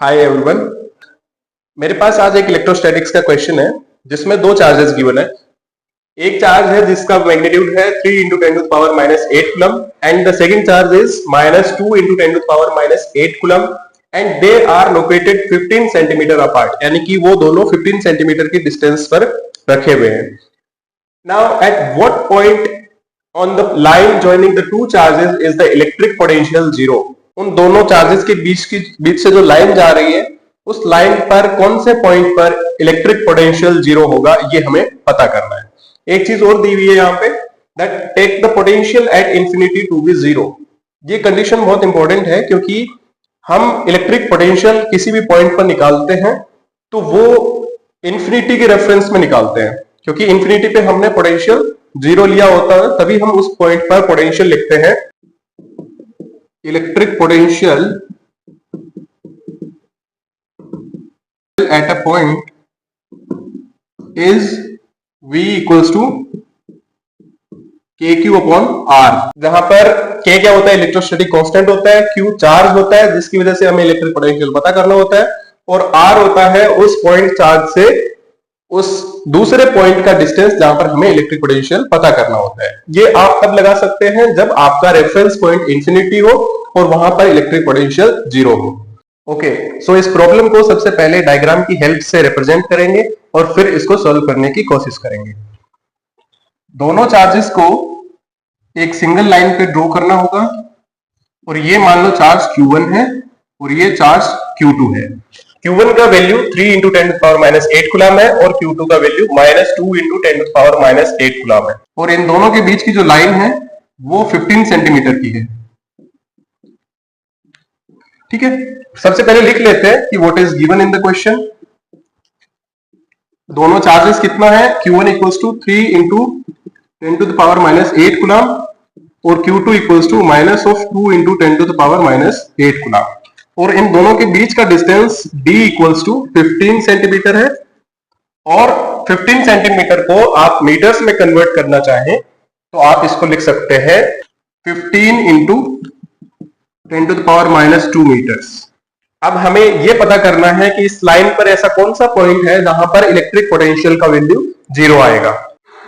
Hi everyone. मेरे पास आज एक इलेक्ट्रोस्टैटिक्स का क्वेश्चन है जिसमें दो चार्जेस गिवन है। एक चार्ज है जिसका मैग्नीट्यूड है 3 into ten to power minus 8 coulomb and the second charge is minus 2 into ten to power minus 8 coulomb and they are located 15 centimetre apart, यानी कि वो दोनों 15 सेंटीमीटर की डिस्टेंस पर रखे हुए हैं। Now at what point on the line joining the two charges is the electric potential zero. उन दोनों चार्जेस के बीच से जो लाइन जा रही है उस लाइन पर कौन से पॉइंट पर इलेक्ट्रिक पोटेंशियल जीरो होगा, ये हमें पता करना है। एक चीज और दी हुई है यहाँ पे, that take the potential at infinity to be zero. ये कंडीशन बहुत इंपॉर्टेंट है क्योंकि हम इलेक्ट्रिक पोटेंशियल किसी भी पॉइंट पर निकालते हैं तो वो इंफिनिटी के रेफरेंस में निकालते हैं, क्योंकि इंफिनिटी पे हमने पोटेंशियल जीरो लिया होता है, तभी हम उस पॉइंट पर पोटेंशियल लिखते हैं। Electric potential at a point is V equals to KQ upon R, जहां पर K क्या होता है, इलेक्ट्रोस्टैटिक कांस्टेंट होता है, Q चार्ज होता है जिसकी वजह से हमें इलेक्ट्रिक पोटेंशियल पता करना होता है, और R होता है उस पॉइंट चार्ज से उस दूसरे पॉइंट का डिस्टेंस जहां पर हमें इलेक्ट्रिक पोटेंशियल पता करना होता है। ये आप तब लगा सकते हैं जब आपका रेफरेंस पॉइंट इंफिनिटी हो और वहां पर इलेक्ट्रिक पोटेंशियल जीरो हो। ओके, सो इस प्रॉब्लम को सबसे पहले डायग्राम की हेल्प से रिप्रेजेंट करेंगे और फिर इसको सॉल्व करने की कोशिश करेंगे। दोनों चार्जेस को एक सिंगल लाइन पे ड्रॉ करना होगा और ये मान लो चार्ज Q1 है और ये चार्ज Q2 है। Q1 का value 3 into ten to power minus 8 coulomb है और Q2 का value minus 2 into ten to power minus 8 coulomb है, और इन दोनों के बीच की जो लाइन है वो 15 सेंटीमीटर की है। ठीक है, सबसे पहले लिख लेते हैं कि what is given in the question. दोनों चार्जेस कितना है, Q1 equals to 3 into ten to the power minus 8 coulomb और Q2 equals to minus of 2 into ten to the power minus 8 coulomb, और इन दोनों के बीच का distance D equals to 15 centimetre है। और 15 सेंटीमीटर को आप मीटर्स में कन्वर्ट करना चाहें तो आप इसको लिख सकते हैं 15 into ten to the power minus 2 metres. अब हमें यह पता करना है कि इस लाइन पर ऐसा कौन सा पॉइंट है जहां पर इलेक्ट्रिक पोटेंशियल का वैल्यू जीरो आएगा।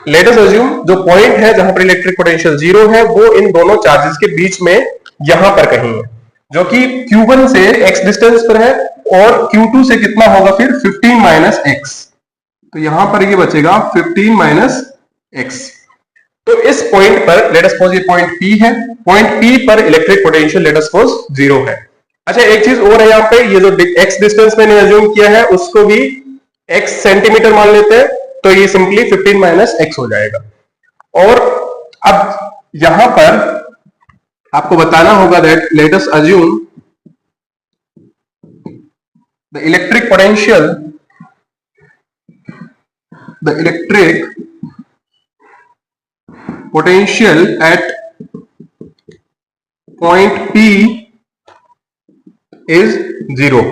लेट अस अज्यूम जो पॉइंट है जहां पर इलेक्ट्रिक पोटेंशियल जीरो है वो इन दोनों चार्जेस के बीच में यहां पर कहीं है, जो कि Q1 से x डिस्टेंस पर है, और Q2 से कितना होगा फिर 15 माइनस x, तो यहां पर ये बचेगा 15 माइनस x। तो इस पॉइंट पर लेट अस सपोज ये पॉइंट P है, पॉइंट P पर electric potential let us suppose zero है। अच्छा, एक चीज और है यहाँ पे, ये जो x डिस्टेंस मैंने अज्यूम किया है उसको भी x सेंटीमीटर मान लेते हैं, तो ये सिंपली 15 माइनस x हो जाएगा। और अब यहां पर आपको बताना होगा that let us assume the electric potential at point P is zero।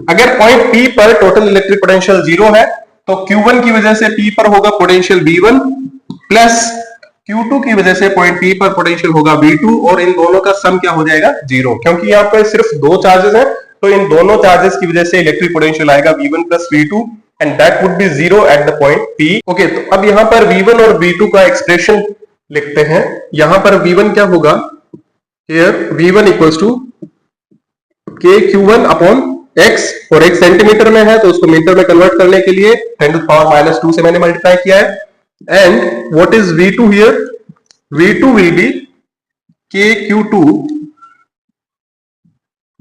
अगर पॉइंट P पर टोटल इलेक्ट्रिक पोटेंशियल जीरो है तो Q1 की वजह से P पर होगा पोटेंशियल V1 प्लस Q2 की वजह से पॉइंट P पर पोटेंशियल होगा V2, और इन दोनों का सम क्या हो जाएगा, जीरो। क्योंकि यहाँ पर सिर्फ दो चार्जेस हैं तो इन दोनों चार्जेस की वजह से इलेक्ट्रिक पोटेंशियल आएगा V1 plus V2 and that would be zero at the point P। Okay, तो अब यहाँ पर V1 और V2 का एक्सप्रेशन लिखते हैं। यहां पर V1 क्या होगा, here V1 equals to KQ1 upon x, और एक सेंटीमीटर में है तो उसको मीटर में कन्वर्ट करने के लिए 10 टू पावर माइनस 2 से मैंने मल्टीप्लाई किया है। And what is V2 here, V2 will be KQ2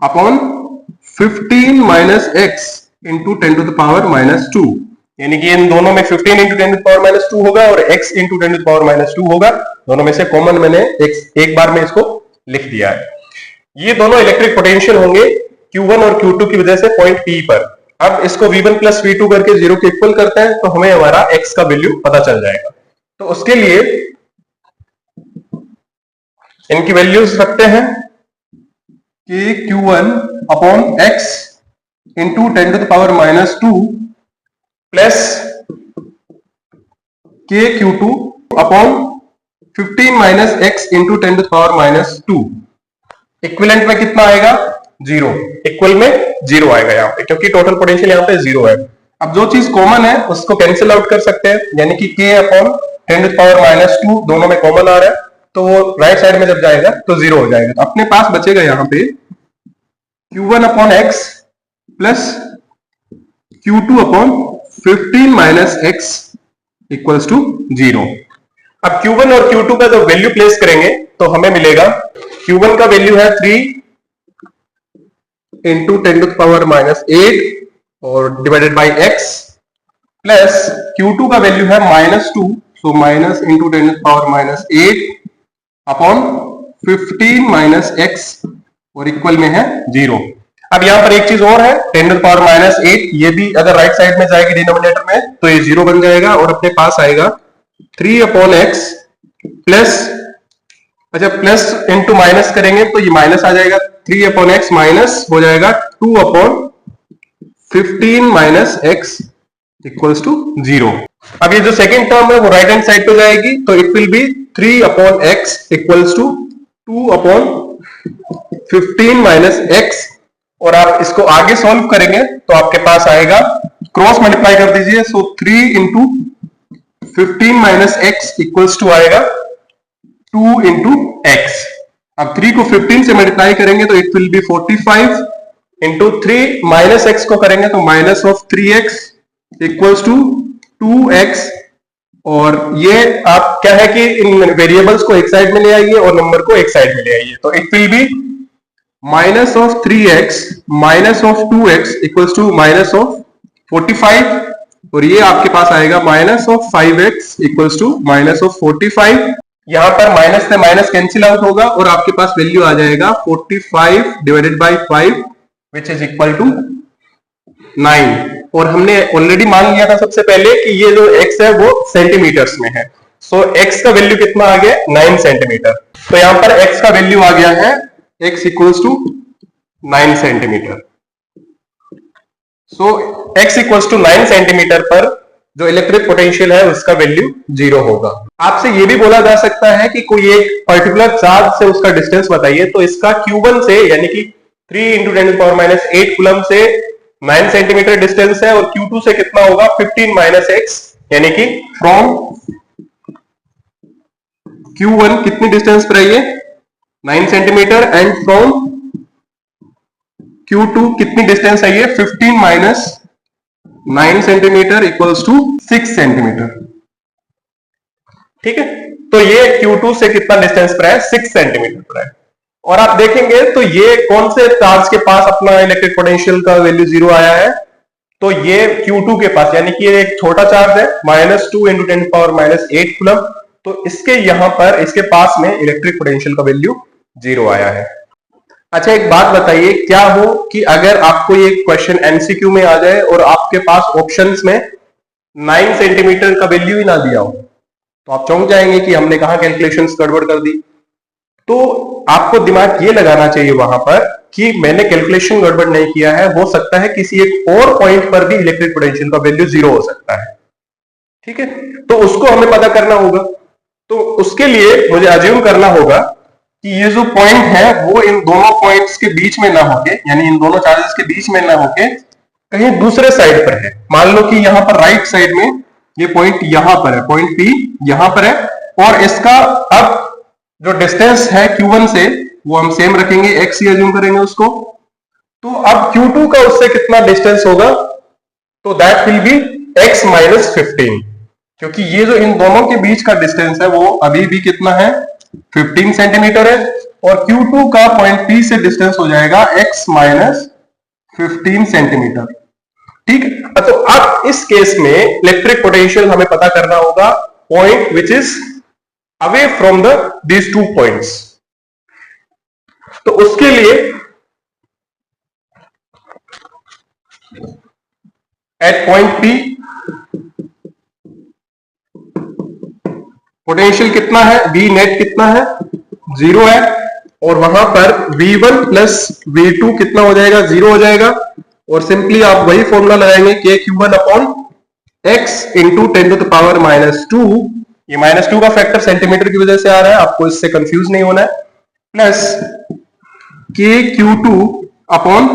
upon 15 minus x into 10 to the power minus 2, यानी कि इन दोनों में 15 इंटू 10 टू पावर माइनस 2 होगा और x into 10 to power minus 2 होगा। दोनों में से कॉमन मैंने एक बार में इसको लिख दिया है। ये दोनों इलेक्ट्रिक पोटेंशियल होंगे Q1 और Q2 की वजह से पॉइंट P पर। अब इसको V1 प्लस V2 करके जीरो के इक्वल करते हैं तो हमें हमारा x का वैल्यू पता चल जाएगा। तो उसके लिए इनकी वैल्यूज रखते हैं कि Q1 upon x into 10 to the power minus 2 plus KQ2 upon 15 minus x into 10 to the power minus 2। Equivalent में कितना आएगा, जीरो, इक्वल में जीरो आएगा यहाँ पे, क्योंकि टोटल पोटेंशियल यहाँ पे जीरो है। अब जो चीज कॉमन है उसको कैंसिल आउट कर सकते हैं, यानी कि k अपॉन 10⁻², दोनों में कॉमन आ रहा है, तो वो राइट साइड में जब जाएगा तो जीरो हो जाएगा। तो अपने पास बचेगा यहाँ पे Q1 upon x plus Q2 upon 15 minus x equals to zero. अब Q1 और Q2 का जब वैल्यू प्लेस करेंगे तो हमें मिलेगा Q1 का वैल्यू है 3 इंटू 10⁻8 और divided by x plus Q2 का वैल्यू है -2, so minus into 10⁻8 upon 15 minus x और इक्वल में है जीरो। अब यहां पर एक चीज और है, 10⁻8 ये भी अगर राइट साइड में जाएगी डिनोमिनेटर में तो ये जीरो बन जाएगा और अपने पास आएगा 3 अपॉन x प्लस, अच्छा प्लस इंटू माइनस करेंगे तो ये माइनस आ जाएगा, 3 अपॉन x माइनस हो जाएगा 2 upon 15 minus x equals to zero. अब ये जो सेकेंड टर्म है वो राइट हैंड साइड पे जाएगी, तो it will be 3 upon x equals to 2 upon 15 minus x, और आप इसको आगे सॉल्व करेंगे तो आपके पास आएगा, क्रॉस मल्टीप्लाई कर दीजिए, so 3 into 15 minus x equals to आएगा 2 इंटू x। अब 3 को 15 से मल्टीप्लाई करेंगे तो it will B 45 into 3 minus x को करेंगे तो minus of 3x equals to 2x, और ये आप क्या है कि इन वेरिएबल्स को एक साइड में ले आइए और नंबर को एक साइड में ले आइए, तो it will be minus of 3x minus of 2x equals to minus of 45, और ये आपके पास आएगा minus of 5x equals to minus of 45। यहां पर माइनस से माइनस कैंसिल आउट होगा और आपके पास वैल्यू आ जाएगा 45 divided by 5 which is equal to 9। और हमने ऑलरेडी मान लिया था सबसे पहले कि ये जो x है वो सेंटीमीटर्स में है, सो x का वैल्यू कितना आ गया 9 सेंटीमीटर। तो यहां पर x का वैल्यू आ गया है x equals to 9 centimetre. So x equals to 9 centimetre पर जो इलेक्ट्रिक पोटेंशियल है उसका वैल्यू जीरो होगा। आपसे ये भी बोला जा सकता है कि कोई एक पर्टिकुलर चार्ज से उसका डिस्टेंस बताइए, तो इसका Q1 से यानी कि 3 इंटू 10⁻8 कूलम से 9 सेंटीमीटर डिस्टेंस है, और Q2 से कितना होगा 15 माइनस x, यानी कि फ्रॉम Q1 कितनी डिस्टेंस पर है ये 9 सेंटीमीटर, एंड फ्रॉम Q2 कितनी डिस्टेंस है ये 15 minus 9 centimetre equals to 6 centimetre. ठीक है, तो ये Q2 से कितना डिस्टेंस पर है 6 सेंटीमीटर पर है। और आप देखेंगे तो ये कौन से चार्ज के पास अपना इलेक्ट्रिक पोटेंशियल का वैल्यू जीरो आया है, तो ये Q2 के पास, यानी कि ये एक छोटा चार्ज है -2 इंटू 10⁻8 कूलम, तो इसके यहां पर इसके पास में इलेक्ट्रिक पोटेंशियल का वैल्यू जीरो आया है। अच्छा एक बात बताइए, क्या हो कि अगर आपको ये क्वेश्चन एमसीक्यू में आ जाए और आपके पास ऑप्शंस में 9 सेंटीमीटर का वैल्यू ही ना दिया हो, तो आप चौंक जाएंगे कि हमने कहा कैलकुलेशंस गड़बड़ कर दी। तो आपको दिमाग ये लगाना चाहिए वहां पर कि मैंने कैलकुलेशन गड़बड़ नहीं किया है, हो सकता है किसी एक और पॉइंट पर भी इलेक्ट्रिक पोटेंशियल का वैल्यू जीरो हो सकता है। ठीक है, तो उसको हमें पता करना होगा। तो उसके लिए मुझे अज्यूम करना होगा कि ये जो पॉइंट है वो इन दोनों पॉइंट्स के बीच में ना होके, यानी इन दोनों चार्जेस के बीच में ना होके कहीं दूसरे साइड पर है। मान लो कि यहाँ पर राइट साइड में ये पॉइंट यहां पर है, पॉइंट P यहां पर है, और इसका अब जो डिस्टेंस है Q1 से वो हम सेम रखेंगे, x ही अज्यूम करेंगे उसको। तो अब Q2 का उससे कितना डिस्टेंस होगा, तो that will be x minus 15, क्योंकि ये जो इन दोनों के बीच का डिस्टेंस है वो अभी भी कितना है 15 सेंटीमीटर है, और Q2 का पॉइंट P से डिस्टेंस हो जाएगा x माइनस 15 सेंटीमीटर। ठीक है, तो अब इस केस में इलेक्ट्रिक पोटेंशियल हमें पता करना होगा point which is away from these 2 points. तो उसके लिए एट पॉइंट P पोटेंशियल कितना है, V नेट कितना है 0 है, और वहां पर V1 प्लस V2 कितना हो जाएगा 0 हो जाएगा, और सिंपली आप वही फॉर्मूला लगाएंगे k Q1 upon x into 10⁻², ये -2 का फैक्टर सेंटीमीटर की वजह से आ रहा है, आपको इससे कंफ्यूज नहीं होना है, प्लस k Q2 अपॉन,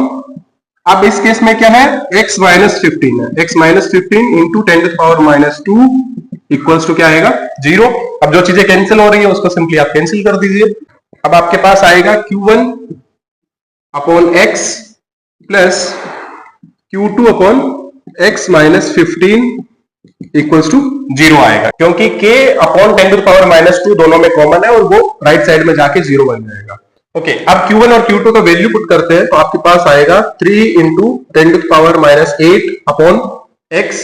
अब इस केस में क्या है, x माइनस 15 है, x minus 15 into 10 to the power minus 2 equals to क्या आएगा, 0। अब जो चीजें कैंसिल हो रही है उसको सिंपली आप कैंसिल कर दीजिए। अब आपके पास आएगा Q1 upon x plus Q2 upon x minus 15 equals to 0 आएगा, क्योंकि k upon 10 to the power minus 2 दोनों में कॉमन है और वो राइट साइड में जाके 0 बन जाएगा। ओके, अब Q1 और Q2 का वैल्यू पुट करते हैं तो आपके पास आएगा 3 into 10 to the power minus 8 upon x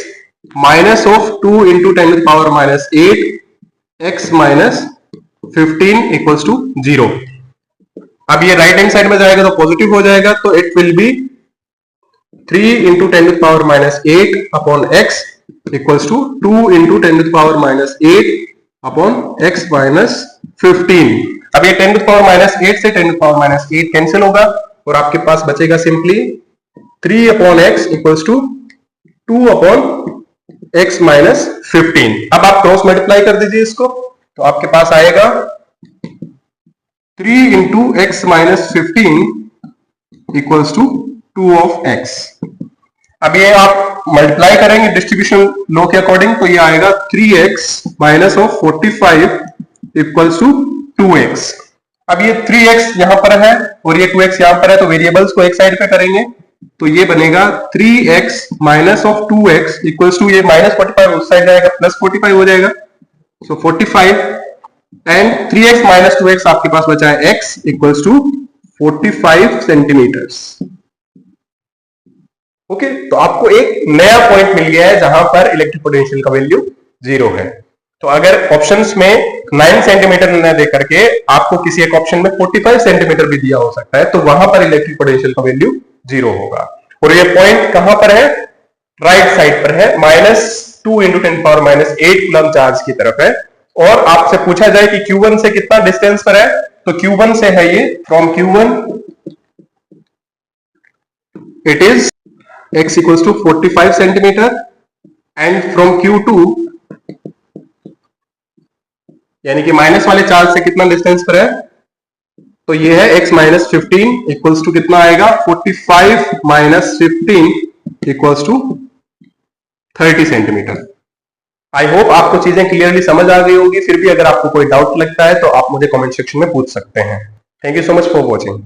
minus of 2 into 10 to the power minus 8 x minus 15 equals to 0। अब ये राइट हैंड साइड में जाएगा तो पॉजिटिव हो जाएगा, तो it will be 3 into 10 to the power minus 8 upon x equals to 2 into 10 to the power minus 8 upon x minus 15। अब ये 10 टू द पावर माइनस 8 से 10 to the power minus 8 cancel होगा और आपके पास बचेगा simply 3 upon x equals to 2 upon x minus 15। अब आप क्रॉस मल्टीप्लाई कर दीजिए इसको, तो आपके पास आएगा 3 into x minus 15 equals to 2 of x। अब ये आप मल्टीप्लाई करेंगे डिस्ट्रीब्यूशन लॉ के अकॉर्डिंग, तो ये आएगा 3x minus of 45 equals to 2x। अब ये 3x यहां पर है और ये 2x यहां पर है, तो वेरिएबल्स को एक साइड पे करेंगे तो ये बनेगा 3x minus of 2x equals to, ये माइनस 45 उस साइड जाएगा प्लस 45 हो जाएगा, सो 45 एंड 3x माइनस 2x आपके पास बचा है x equals to 45 centimetres. Okay, तो आपको एक नया पॉइंट मिल गया है जहां पर इलेक्ट्रिक पोटेंशियल का वैल्यू 0 है। तो अगर ऑप्शंस में 9 सेंटीमीटर न दे करके आपको किसी एक ऑप्शन में 45 सेंटीमीटर भी दिया हो सकता है, तो वहां पर इलेक्ट्रिक पोटेंशियल का वैल्यू 0 होगा। और ये पॉइंट कहां पर है, राइट साइड पर है, minus 2 into 10 power minus 8 coulomb charge की तरफ है। और आपसे पूछा जाए कि Q1 से कितना डिस्टेंस पर है, तो Q1 से है ये, from Q1 it is x equals to 45 centimetre and from Q2 यानी कि माइनस वाले चार्ज से कितना डिस्टेंस पर है, तो ये है x माइनस 15 इक्वल्स टू कितना आएगा, 45 minus 15 equals to 30 centimetre. I hope आपको चीजें क्लियरली समझ आ गई होगी। फिर भी अगर आपको कोई डाउट लगता है तो आप मुझे कमेंट सेक्शन में पूछ सकते हैं। Thank you so much for watching.